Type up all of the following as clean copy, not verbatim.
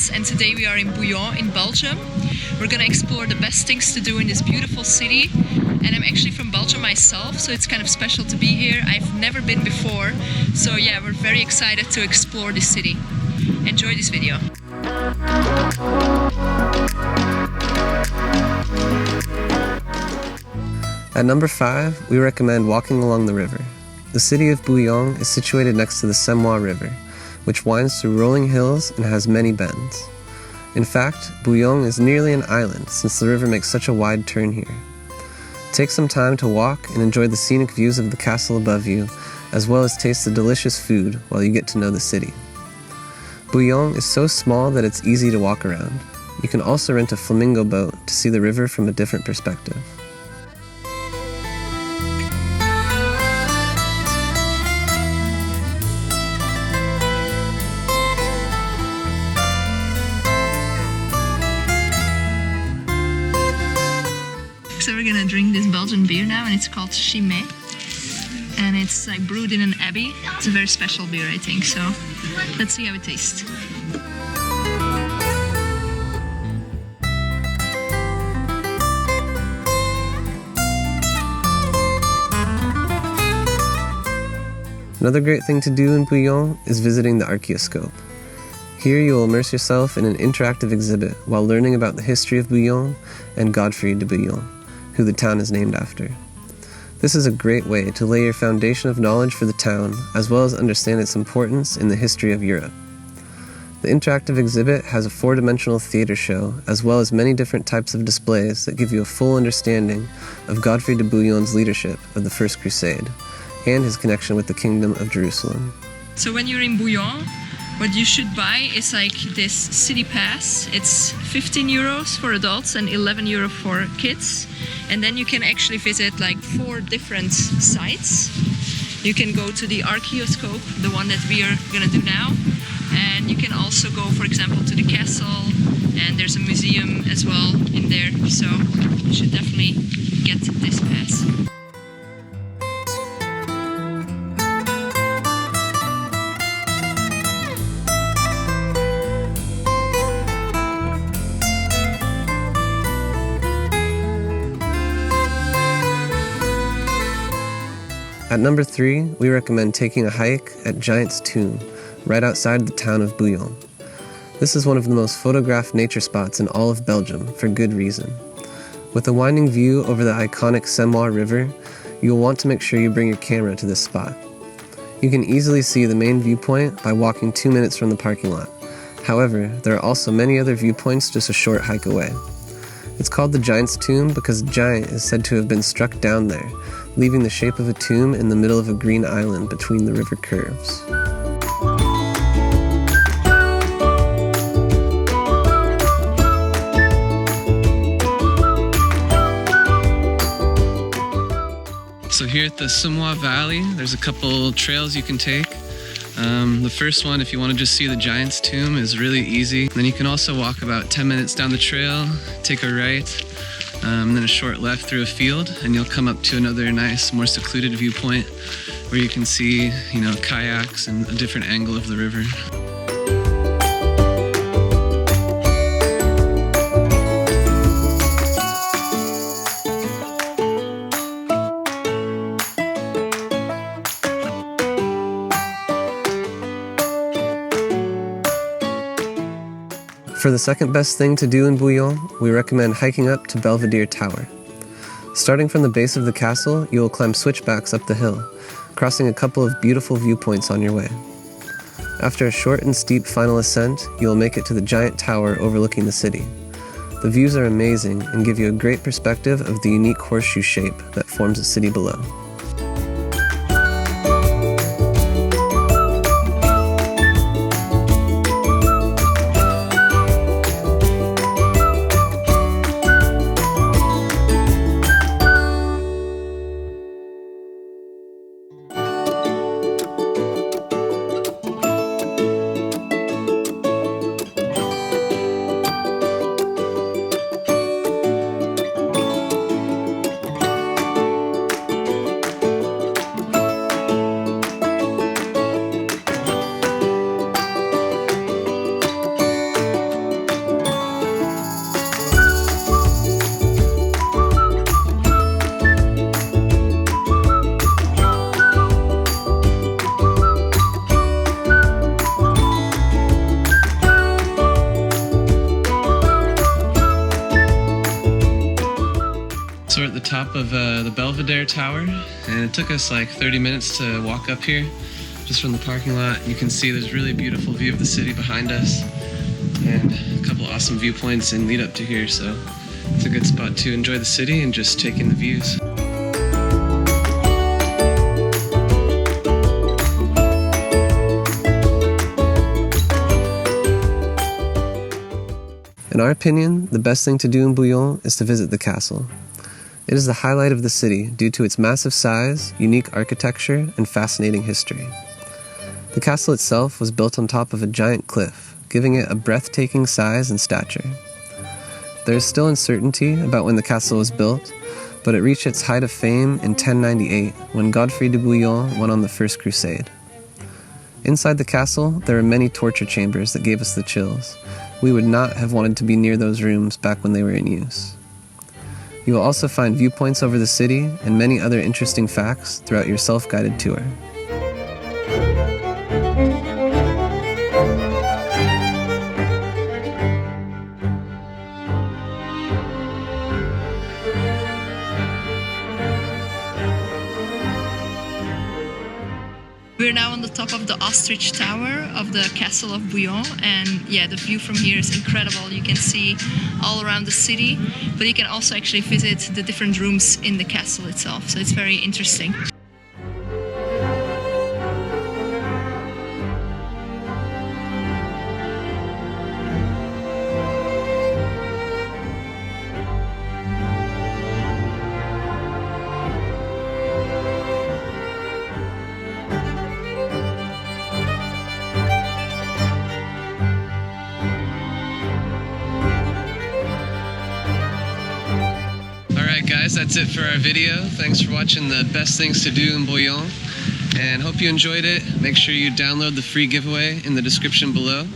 France, and today we are in Bouillon in Belgium. We're gonna explore the best things to do in this beautiful city. And I'm actually from Belgium myself, so it's kind of special to be here. I've never been before, so yeah, we're very excited to explore this city. Enjoy this video. At number 5, we recommend walking along the river. The city of Bouillon is situated next to the Semois River, which winds through rolling hills and has many bends. In fact, Bouillon is nearly an island since the river makes such a wide turn here. Take some time to walk and enjoy the scenic views of the castle above you, as well as taste the delicious food while you get to know the city. Bouillon is so small that it's easy to walk around. You can also rent a flamingo boat to see the river from a different perspective. So we're gonna drink this Belgian beer now, and it's called Chimay. And it's like brewed in an abbey. It's a very special beer, I think, so let's see how it tastes. Another great thing to do in Bouillon is visiting the Archeoscope. Here you will immerse yourself in an interactive exhibit while learning about the history of Bouillon and Godfrey de Bouillon, who the town is named after. This is a great way to lay your foundation of knowledge for the town, as well as understand its importance in the history of Europe. The interactive exhibit has a 4-dimensional theater show, as well as many different types of displays that give you a full understanding of Godfrey de Bouillon's leadership of the First Crusade, and his connection with the Kingdom of Jerusalem. So when you're in Bouillon, what you should buy is like this city pass. It's 15 euros for adults and 11 euro for kids. And then you can actually visit like 4 different sites. You can go to the Archeoscope, the one that we are gonna do now. And you can also go, for example, to the castle. And there's a museum as well in there. So you should definitely get this pass. At number 3, we recommend taking a hike at Giant's Tomb, right outside the town of Bouillon. This is one of the most photographed nature spots in all of Belgium, for good reason. With a winding view over the iconic Semois River, you will want to make sure you bring your camera to this spot. You can easily see the main viewpoint by walking 2 minutes from the parking lot. However, there are also many other viewpoints just a short hike away. It's called the Giant's Tomb because a giant is said to have been struck down there, leaving the shape of a tomb in the middle of a green island between the river curves. So here at the Semois Valley, there's a couple trails you can take. The first one, if you want to just see the Giant's Tomb, is really easy. Then you can also walk about 10 minutes down the trail, take a right, and then a short left through a field, and you'll come up to another nice, more secluded viewpoint where you can see, kayaks and a different angle of the river. For the second best thing to do in Bouillon, we recommend hiking up to Belvedere Tower. Starting from the base of the castle, you will climb switchbacks up the hill, crossing a couple of beautiful viewpoints on your way. After a short and steep final ascent, you will make it to the giant tower overlooking the city. The views are amazing and give you a great perspective of the unique horseshoe shape that forms the city below. top of the Belvedere Tower, and it took us like 30 minutes to walk up here just from the parking lot. You can see there's a really beautiful view of the city behind us and a couple awesome viewpoints and lead up to here, so it's a good spot to enjoy the city and just take in the views. In our opinion, the best thing to do in Bouillon is to visit the castle. It is the highlight of the city due to its massive size, unique architecture, and fascinating history. The castle itself was built on top of a giant cliff, giving it a breathtaking size and stature. There is still uncertainty about when the castle was built, but it reached its height of fame in 1098 when Godfrey de Bouillon went on the First Crusade. Inside the castle, there are many torture chambers that gave us the chills. We would not have wanted to be near those rooms back when they were in use. You will also find viewpoints over the city and many other interesting facts throughout your self-guided tour. We're now on the top of the ostrich tower of the castle of Bouillon, and yeah, the view from here is incredible. You can see all around the city, but you can also actually visit the different rooms in the castle itself, so it's very interesting. Guys, that's it for our video. Thanks for watching the best things to do in Bouillon, and hope you enjoyed it. Make sure you download the free giveaway in the description below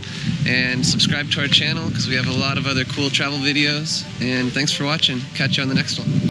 and subscribe to our channel because we have a lot of other cool travel videos. And thanks for watching. Catch you on the next one.